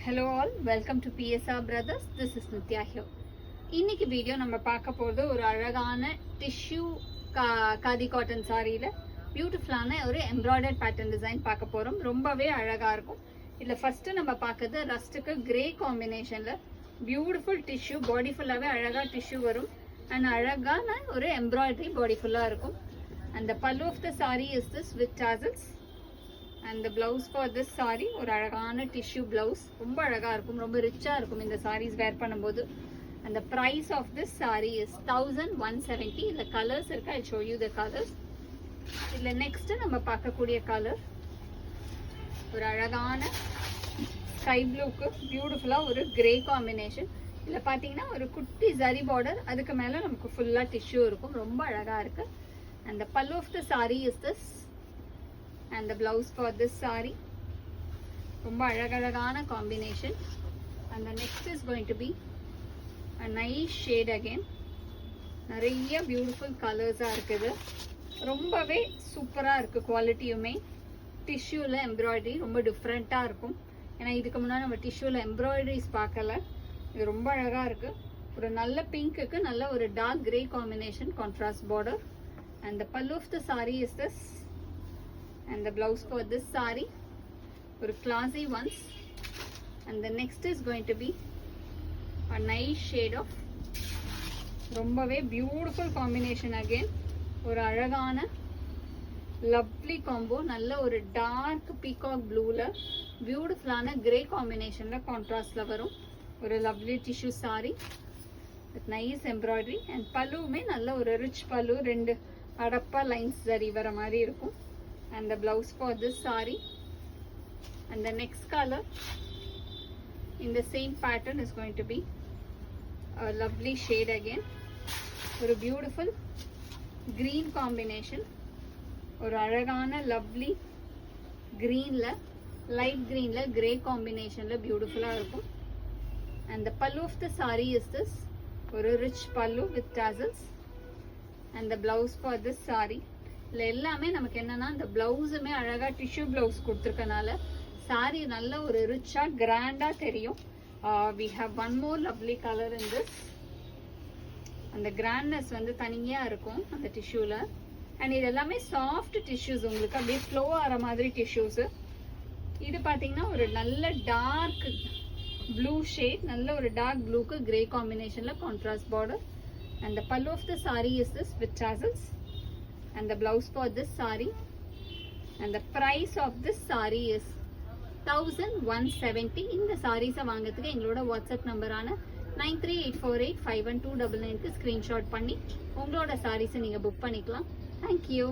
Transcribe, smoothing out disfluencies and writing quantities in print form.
Hello all, welcome to PSR Brothers. This is Nitya here. இன்னைக்கு video நம்ம பார்க்க போறது ஒரு அழகான டிஷ்யூ காதி காட்டன் சாரியில பியூட்டிஃபுல்லான ஒரு எம்ப்ராய்டர்ட் பேட்டர்ன் டிசைன் பார்க்க போறோம். ரொம்பவே அழகா இருக்கும். இதுல ஃபர்ஸ்ட் நம்ம பார்க்கிறது ரஸ்ட்டுக்கு கிரே காம்பினேஷன்ல பியூட்டிஃபுல் டிஷ்யூ, பாடி ஃபுல்லாவே அழகா டிஷ்யூ வரும் அண்ட் அழகான ஒரு எம்ப்ராய்டரி பாடி ஃபுல்லா இருக்கும். And the pallu of the saree is this with tassels. And the blouse for this saree ஒரு அழகான tissue blouse, ரொம்ப அழகா இருக்கும், ரொம்ப ரிச்சா இருக்கும் இந்த sarees wear பண்ணும்போது. And the price of this saree is 1170. இந்த கலர்ஸ் இருக்கு, I'll show you the colors. இதுல நெக்ஸ்ட் நம்ம பார்க்கக்கூடிய கலர் ஒரு அழகான ஸ்கை ப்ளூக்கு பியூட்டிஃபுல்லா ஒரு கிரே காம்பினேஷன். இதுல பாத்தீங்கன்னா ஒரு குட்டி ஜரி பார்டர், அதுக்கு மேல நமக்கு ஃபுல்லா டிஷ்யூ இருக்கும், ரொம்ப அழகா இருக்கு. And the pallu of the saree is this. And the blouse for this saree ரொம்ப அழகழகான combination. And the next is going to be a nice shade again. நிறைய beautiful colors இருக்குது, ரொம்பவே சூப்பரா இருக்கு. குவாலிட்டியுமே டிஷ்யூல எம்ப்ராய்டரி ரொம்ப டிஃப்ரெண்டா இருக்கும். ஏன்னா இதுக்கு முன்னாடி நம்ம டிஷ்யூல எம்ப்ராய்டரிஸ் பார்க்கல. இது ரொம்ப அழகா இருக்கு. ஒரு நல்ல பிங்க்குக்கு நல்ல ஒரு dark grey combination, contrast border. And the pallu of the saree is this. And the blouse for this saree ஒரு classy ones. And the next is going to be a nice shade of ரொம்பவே beautiful combination again. ஒரு அழகான lovely combo, நல்ல ஒரு dark peacock blueல பியூட்டிஃபுல்லான grey காம்பினேஷன்ல கான்ட்ராஸ்ட்ல வரும் ஒரு lovely tissue saree with nice embroidery. And பல்லுமே நல்ல ஒரு rich பல்லு, ரெண்டு அடப்பா லைன்ஸ் சரி வர மாதிரி இருக்கும். And the blouse for this saree. And the next color in the same pattern is going to be a lovely shade again. ஒரு beautiful green combination, ஒரு அழகான lovely greenல light greenல grey combinationல beautifulா இருக்கும். And the pallu of the saree is this. ஒரு rich pallu with tassels. And the blouse for this saree. இல்ல எல்லாமே நமக்கு என்னன்னா இந்த பிளவுஸுமே அழகா டிஷ்யூ பிளவுஸ் கொடுத்துருக்கனால சாரி நல்ல ஒரு ரிச்சா கிராண்டா தெரியும். we have one more lovely color in this. அந்த கிராண்ட்னஸ் வந்து தனியா இருக்கும் அந்த டிஷ்யூல. அண்ட் இது எல்லாமே சாஃப்ட் டிஷ்யூஸ், உங்களுக்கு அப்படியே ஃப்ளோ ஆகிற மாதிரி டிஷ்யூஸ். இது பாத்தீங்கன்னா ஒரு நல்ல டார்க் ப்ளூ ஷேட், நல்ல ஒரு டார்க் ப்ளூக்கு கிரே காம்பினேஷன்ல contrast border. And the pallu of the saree is this with tassels. And the blouse for this saree. And the price of this saree is 1170. இந்த sarees வாங்குறதுக்கு எங்களோட WhatsApp நம்பரான 9384851299க்கு screenshot பண்ணி உங்களோட sarees நீங்க book பண்ணிக்கலாம். Thank you.